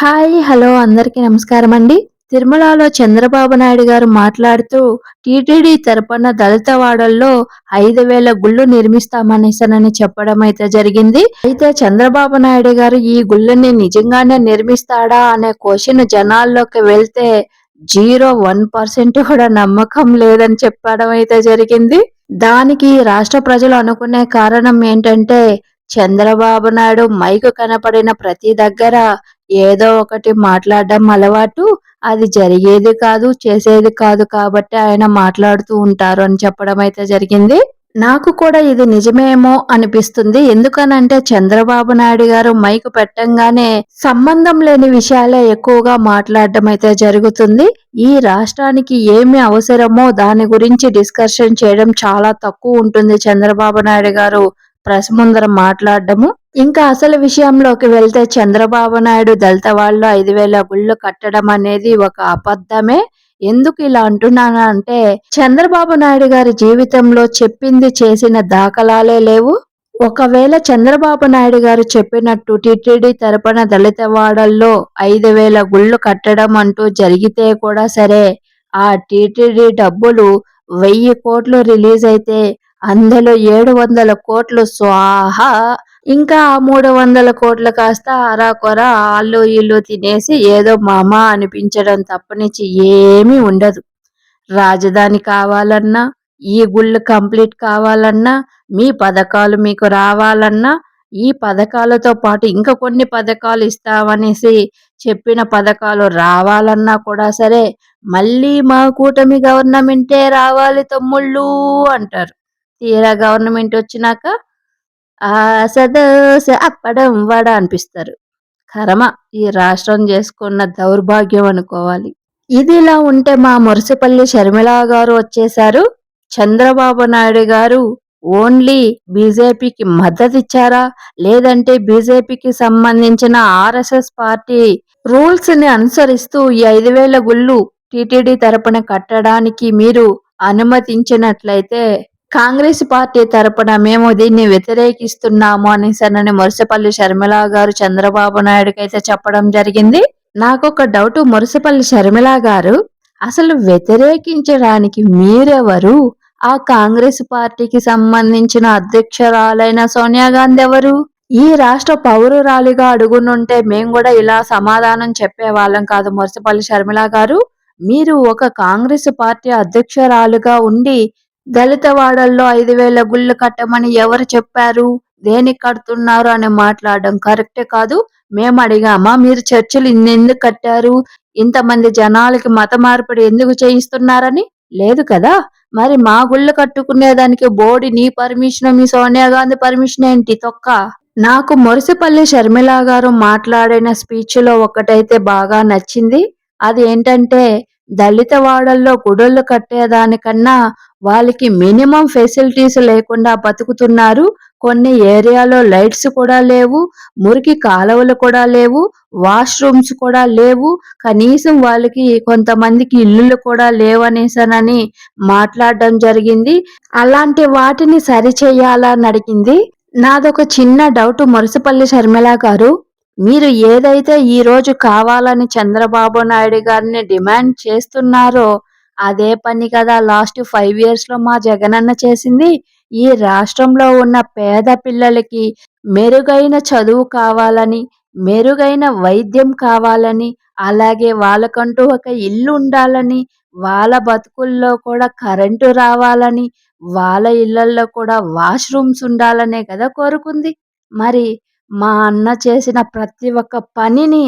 Hi! Hello! అందరికీ నమస్కారమండి. తిరుమలలో చంద్రబాబు నాయుడు గారు మాట్లాడుతూ టీటీడీ తరపున దళిత వాడల్లో 5,000 గుళ్ళు నిర్మిస్తామనేసనని చెప్పడం అయితే జరిగింది. అయితే చంద్రబాబు నాయుడు గారు ఈ గుళ్ళని నిజంగానే నిర్మిస్తాడా అనే క్వెషన్ జనాల్లోకి వెళ్తే 1% కూడా నమ్మకం లేదని చెప్పడం అయితే జరిగింది. దానికి రాష్ట్ర ప్రజలు అనుకునే కారణం ఏంటంటే చంద్రబాబు నాయుడు మైకు కనపడిన ప్రతి దగ్గర ఏదో ఒకటి మాట్లాడడం అలవాటు. అది జరిగేది కాదు, చేసేది కాదు కాబట్టి ఆయన మాట్లాడుతూ ఉంటారు అని చెప్పడం అయితే జరిగింది. నాకు కూడా ఇది నిజమేమో అనిపిస్తుంది. ఎందుకనంటే చంద్రబాబు నాయుడు గారు మైకు పెట్టంగానే సంబంధం లేని విషయాలే ఎక్కువగా మాట్లాడడం అయితే జరుగుతుంది. ఈ రాష్ట్రానికి ఏమి అవసరమో దాని గురించి డిస్కషన్ చేయడం చాలా తక్కువ ఉంటుంది చంద్రబాబు నాయుడు గారు ప్రెస్ ముందర మాట్లాడడము. ఇంకా అసలు విషయంలోకి వెళ్తే చంద్రబాబు నాయుడు దళిత వాళ్ళు 5,000 గుళ్ళు కట్టడం అనేది ఒక అబద్ధమే. ఎందుకు ఇలా అంటున్నానంటే చంద్రబాబు నాయుడు గారి జీవితంలో చెప్పింది చేసిన దాఖలాలే లేవు. ఒకవేళ చంద్రబాబు నాయుడు గారు చెప్పినట్టు టీటీడీ తరపున దళిత వాడల్లో 5,000 గుళ్ళు కట్టడం అంటూ జరిగితే కూడా సరే, ఆ టీటీడీ డబ్బులు 1000 కోట్లు రిలీజ్ అయితే అందులో 700 కోట్లు స్వాహా. ఇంకా ఆ 300 కోట్లు కాస్త అరాకొర ఆళ్ళు ఈళ్ళు తినేసి ఏదో మామ అనిపించడం తప్పనిచ్చి ఏమీ ఉండదు. రాజధాని కావాలన్నా, ఈ గుళ్ళు కంప్లీట్ కావాలన్నా, మీ పథకాలు మీకు రావాలన్నా, ఈ పథకాలతో పాటు ఇంకా కొన్ని పథకాలు ఇస్తామనేసి చెప్పిన పథకాలు రావాలన్నా కూడా సరే, మళ్ళీ మా కూటమి గవర్నమెంటే రావాలి తమ్ముళ్ళు అంటారు. తీరా గవర్నమెంట్ వచ్చినాక ఆసదోస అప్పడం వడ అనిపిస్తారు. కర్మ ఈ రాష్ట్రం చేసుకున్న దౌర్భాగ్యం అనుకోవాలి. ఇదిలా ఉంటే మా మురిసిపల్లి షర్మిల గారు వచ్చేశారు. చంద్రబాబు నాయుడు గారు ఓన్లీ బీజేపీకి మద్దతు ఇచ్చారా, లేదంటే బీజేపీకి సంబంధించిన ఆర్ఎస్ఎస్ పార్టీ రూల్స్ ని అనుసరిస్తూ ఈ 5,000 గుళ్ళు టీటీడీ తరపున కట్టడానికి మీరు అనుమతించినట్లయితే కాంగ్రెస్ పార్టీ తరపున మేము దీన్ని వ్యతిరేకిస్తున్నాము అనేసనని మురిసిపల్లి షర్మిల గారు చంద్రబాబు నాయుడుకి అయితే చెప్పడం జరిగింది. నాకొక డౌట్, మురిసిపల్లి షర్మిల గారు అసలు వ్యతిరేకించడానికి మీరెవరు? ఆ కాంగ్రెస్ పార్టీకి సంబంధించిన అధ్యక్షురాలైన సోనియా గాంధీ ఎవరు? ఈ రాష్ట్ర పౌరురాలిగా అడుగునుంటే మేము కూడా ఇలా సమాధానం చెప్పేవాళ్ళం కాదు. మురిసిపల్లి షర్మిల గారు, మీరు ఒక కాంగ్రెస్ పార్టీ అధ్యక్షురాలుగా ఉండి దళిత వాడల్లో 5,000 గుళ్ళు కట్టమని ఎవరు చెప్పారు, దేనికి కడుతున్నారు అని మాట్లాడడం కరెక్టే కాదు. మేము అడిగామా మీరు చర్చిలు ఇన్నెందుకు కట్టారు, ఇంతమంది జనాలకి మత మార్పిడి ఎందుకు చేయిస్తున్నారని? లేదు కదా. మరి మా గుళ్ళు కట్టుకునేదానికి బోర్డు నీ పర్మిషన్, మీ సోనియా గాంధీ పర్మిషన్ ఏంటి తొక్క? నాకు మురిసిపల్లి షర్మిల గారు మాట్లాడిన స్పీచ్ లో ఒకటైతే బాగా నచ్చింది. అది ఏంటంటే దళిత వాడల్లో గుడులు కట్టేదానికన్నా వాళ్ళకి మినిమం ఫెసిలిటీస్ లేకుండా బతుకుతున్నారు. కొన్ని ఏరియాలో లైట్స్ కూడా లేవు, మురికి కాలువలు కూడా లేవు, వాష్రూమ్స్ కూడా లేవు, కనీసం వాళ్ళకి కొంతమందికి ఇల్లులు కూడా లేవనేసనని మాట్లాడడం జరిగింది. అలాంటి వాటిని సరిచేయాలని అడిగింది. నాదొక చిన్న డౌట్, మురిసిపల్లి షర్మిల గారు, మీరు ఏదైతే ఈ రోజు కావాలని చంద్రబాబు నాయుడు గారిని డిమాండ్ చేస్తున్నారో అదే పని కదా లాస్ట్ 5 years లో మా జగనన్న చేసింది. ఈ రాష్ట్రంలో ఉన్న పేద పిల్లలకి మెరుగైన చదువు కావాలని, మెరుగైన వైద్యం కావాలని, అలాగే వాళ్ళకంటూ ఒక ఇల్లు ఉండాలని, వాళ్ళ బతుకుల్లో కూడా కరెంటు రావాలని, వాళ్ళ ఇళ్లల్లో కూడా వాష్రూమ్స్ ఉండాలనే కదా కోరుకుంది. మరి మా అన్న చేసిన ప్రతి ఒక్క పనిని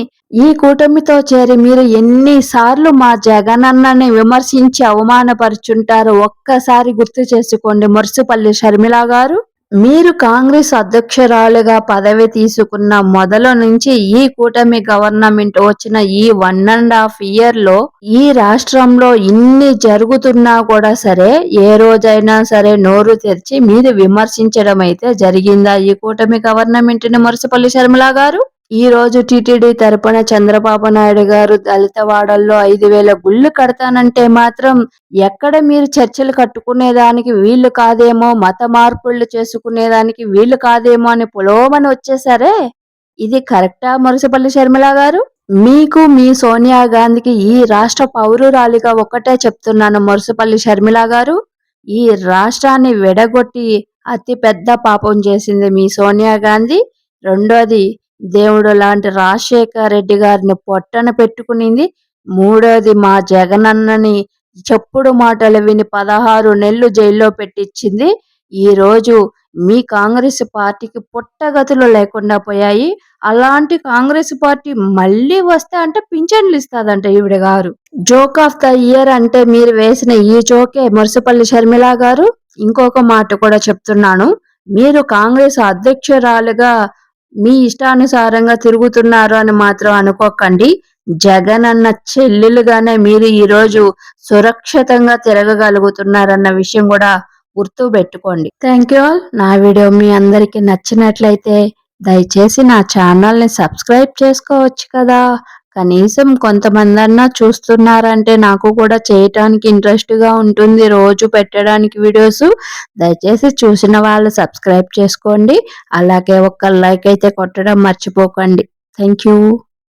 ఈ కూటమితో చేరి మీరు ఎన్నిసార్లు మా జగనన్నని విమర్శించి అవమానపరుచుంటారో ఒక్కసారి గుర్తు చేసుకోండి మురిసిపల్లి షర్మిల గారు. మీరు కాంగ్రెస్ అధ్యక్షురాలుగా పదవి తీసుకున్న మొదలు నుంచి ఈ కూటమి గవర్నమెంట్ వచ్చిన ఈ 1.5 year లో ఈ రాష్ట్రంలో ఇన్ని జరుగుతున్నా కూడా సరే ఏ రోజైనా సరే నోరు తెరిచి మీరు విమర్శించడం అయితే జరిగిందా ఈ కూటమి గవర్నమెంట్ ని మురిసిపల్లి షర్మిల గారు? ఈ రోజు టీటీడీ తరపున చంద్రబాబు నాయుడు గారు దళిత వాడల్లో 5,000 గుళ్ళు కడతానంటే మాత్రం ఎక్కడ మీరు చర్చలు కట్టుకునేదానికి వీళ్ళు కాదేమో, మత మార్పుళ్ళు చేసుకునేదానికి వీళ్ళు కాదేమో అని పొలోమని వచ్చేసారే, ఇది కరెక్టా మురిసిపల్లి షర్మిల గారు? మీకు మీ సోనియా గాంధీకి ఈ రాష్ట్ర పౌరురాలిగా ఒకటే చెప్తున్నాను మురుసుపల్లి షర్మిల గారు, ఈ రాష్ట్రాన్ని విడగొట్టి అతి పెద్ద పాపం చేసింది మీ సోనియా గాంధీ. రెండోది, దేవుడు లాంటి రాజశేఖర రెడ్డి గారిని పొట్టన పెట్టుకునింది. మూడోది, మా జగనన్నని చెప్పుడు మాటలు విని 16 నెలలు జైల్లో పెట్టించింది. ఈరోజు మీ కాంగ్రెస్ పార్టీకి పుట్టగతులు లేకుండా పోయాయి. అలాంటి కాంగ్రెస్ పార్టీ మళ్ళీ వస్తే అంటే పింఛన్లు ఇస్తాదంట ఈవిడ గారు. జోక్ ఆఫ్ ద ఇయర్ అంటే మీరు వేసిన ఈ జోకే మురుసుపల్లి షర్మిల గారు. ఇంకొక మాట కూడా చెప్తున్నాను, మీరు కాంగ్రెస్ అధ్యక్షురాలుగా మీ ఇష్టానుసారంగా తిరుగుతున్నారు అని మాత్రం అనుకోకండి. జగన్ అన్న చెల్లెలుగానే మీరు ఈరోజు సురక్షితంగా తిరగగలుగుతున్నారన్న విషయం కూడా గుర్తు పెట్టుకోండి. Thank you all. నా వీడియో మీ అందరికీ నచ్చినట్లయితే దయచేసి నా ఛానల్ని సబ్స్క్రైబ్ చేసుకోవచ్చు కదా. కనీసం కొంతమందన్నా చూస్తున్నారంటే నాకు కూడా చేయటానికి ఇంట్రెస్ట్గా ఉంటుంది రోజు పెట్టడానికి వీడియోస్. దయచేసి చూసిన వాళ్ళు సబ్స్క్రైబ్ చేసుకోండి. అలాగే ఒక్క లైక్ అయితే కొట్టడం మర్చిపోకండి. Thank you.